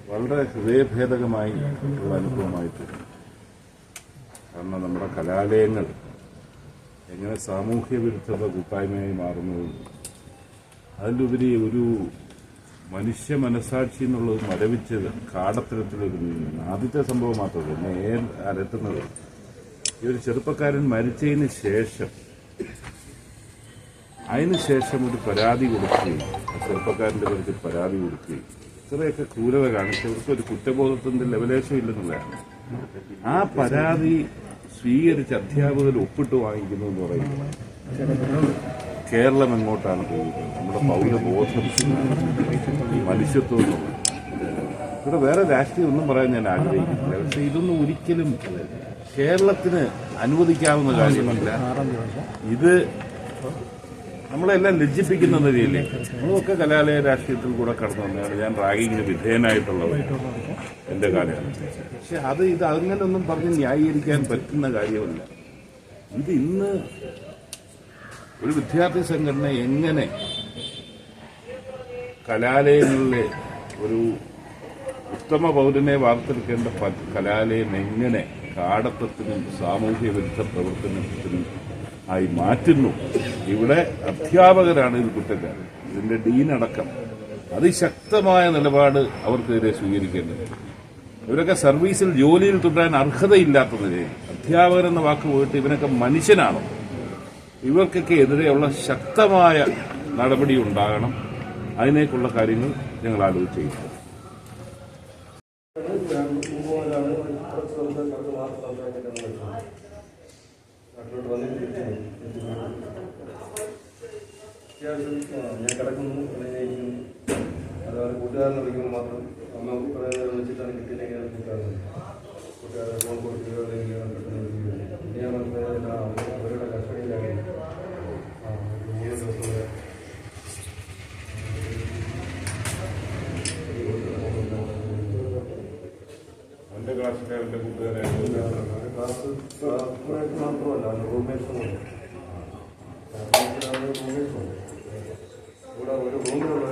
വളരെ ഹൃദയഭേദകമായി ഉള്ള അനുഭവമായിട്ടുണ്ട്. കാരണം നമ്മുടെ കലാലയങ്ങൾ എങ്ങനെ സാമൂഹ്യ വിരുദ്ധത കൂട്ടായ്മയായി മാറുന്നതും അതിലുപരി ഒരു മനുഷ്യ മനസാക്ഷി എന്നുള്ളത് മരവിച്ചത് കാടത്തരത്തിലൊരു ആദ്യത്തെ സംഭവം മാത്രമല്ല എന്നെ അലട്ടുന്നത് ഈ ഒരു ചെറുപ്പക്കാരൻ മരിച്ചതിന് ശേഷം അതിനുശേഷം ഒരു പരാതി കൊടുക്കുകയും ചെറുപ്പക്കാരൻ്റെ പേർക്ക് പരാതി കൊടുക്കുകയും ഇത്രയൊക്കെ ക്രൂരത കാണിച്ചവർക്ക് ഒരു കുറ്റബോധത്തിന്റെ ലെവലേശം ഇല്ലെന്നുള്ളതാണ്. ആ പരാതി സ്വീകരിച്ച് അധ്യാപകർ ഒപ്പിട്ട് വാങ്ങിക്കുന്നു എന്ന് പറയുന്നത് കേരളം എങ്ങോട്ടാണ് പോകുന്നത്? നമ്മുടെ പൗരബോധം, ഈ മനുഷ്യത്വം എന്നുള്ളത്. ഇവിടെ വേറെ രാഷ്ട്രീയം ഒന്നും പറയാൻ ഞാൻ ആഗ്രഹിക്കുന്നില്ല. പക്ഷെ ഇതൊന്നും ഒരിക്കലും കേരളത്തിന് അനുവദിക്കാവുന്ന കാര്യമല്ല. ഇത് നമ്മളെല്ലാം ലജ്ജിപ്പിക്കുന്ന നിലയില്ലേ. നമ്മളൊക്കെ കലാലയ രാഷ്ട്രീയത്തിൽ കൂടെ കടന്നു വന്നതാണ്. ഞാൻ റാഗിങ്ങിന് വിധേയനായിട്ടുള്ളത് എന്റെ കാലമാണ്. പക്ഷെ ഇത് അങ്ങനെയൊന്നും പറഞ്ഞ് ന്യായീകരിക്കാൻ പറ്റുന്ന കാര്യമല്ല. ഇത് ഇന്ന് ഒരു വിദ്യാർത്ഥി സംഘടന എങ്ങനെ കലാലയങ്ങളിലെ ഒരു ഉത്തമ പൗരനെ വാർത്തെടുക്കേണ്ട കലാലയം എങ്ങനെ കാടത്തത്തിനും സാമൂഹ്യ വിരുദ്ധ പ്രവർത്തനത്തിനും ആയി മാറ്റുന്നു. ഇവിടെ അധ്യാപകരാണ് ഇത് കുറ്റക്കാരൻ. ഇതിന്റെ ഡീനടക്കം അതിശക്തമായ നിലപാട് അവർക്കെതിരെ സ്വീകരിക്കേണ്ടത്. ഇവരൊക്കെ സർവീസിൽ ജോലിയിൽ തുടരാൻ അർഹതയില്ലാത്ത നിലയിൽ അധ്യാപകരെന്ന വാക്ക് പോയിട്ട് ഇവനൊക്കെ മനുഷ്യനാണോ? ഇവർക്കൊക്കെ എതിരെയുള്ള ശക്തമായ നടപടി ഉണ്ടാകണം. അതിനേക്കുള്ള കാര്യങ്ങൾ ഞങ്ങൾ ആലോചിച്ചു. ഞാൻ കിടക്കുന്നു, അതുപോലെ കൂട്ടുകാരനെ വിളിക്കുമ്പോൾ മാത്രം അമ്മ വിളിച്ചിട്ടാണ് കിട്ടിയില്ലെങ്കിൽ കൂട്ടുകാരെ ഫോൺ കൊടുക്കുകയോ അല്ലെങ്കിൽ പിന്നെ ഞാൻ അവരുടെ കസ്റ്റഡിയിലാക്കി 3 ദിവസം വരെ എന്റെ ക്ലാസ്സുകാരന്റെ കൂട്ടുകാരെ ക്ലാസ് മാത്രമല്ല റൂംമേറ്റ്സും ഇവിടെ ഒരു റൂമിലുള്ള